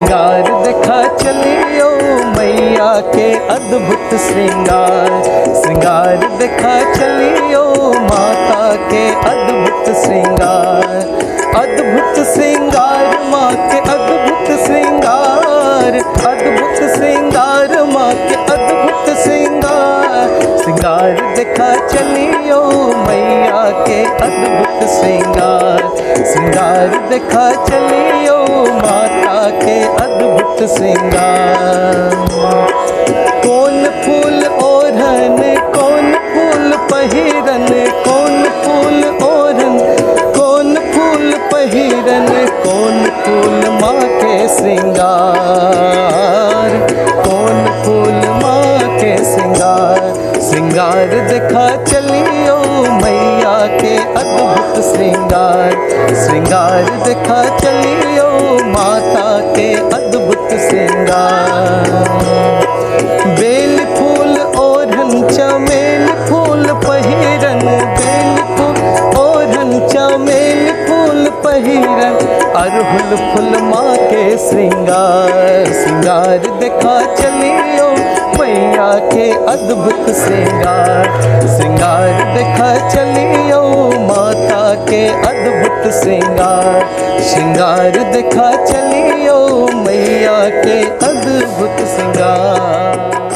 श्रृंगार देखा चलियो मैया के अद्भुत श्रृंगार। श्रृंगार देखा चलियो माता के अद्भुत श्रृंगार। अद्भुत श्रृंगार माँ के अद्भुत श्रृंगार। अद्भुत श्रृंगार माँ के अद्भुत श्रृंगार। श्रृंगार देखा चलियो मैया के अद्भुत श्रृंगार। श्रृंगार देखा चलियो माता के अद्भुत श्रृंगार। कौन फूल ओढ़न कौन फूल पहिरन, कौन फूल ओढ़न कौन फूल पहिरन, कौन फूल माँ के श्रृंगार। कौन फूल माँ के श्रृंगार। श्रृंगार देखा चलियो मैया के अद्भुत श्रृंगार। श्रृंगार देखा चलियो माता के अद्भुत श्रृंगार। बेल फूल ओढ़न चमेल फूल पहिरन, बेल फूल ओढ़न चमेल फूल पहिरन, अरहुल फूल माँ के श्रृंगार। श्रृंगार देखा चलियो मैया के अद्भुत श्रृंगार। श्रृंगार देखा चलियो माता के अद्भुत श्रृंगार। श्रृंगार देखा चलियो मैया के अद्भुत श्रृंगार।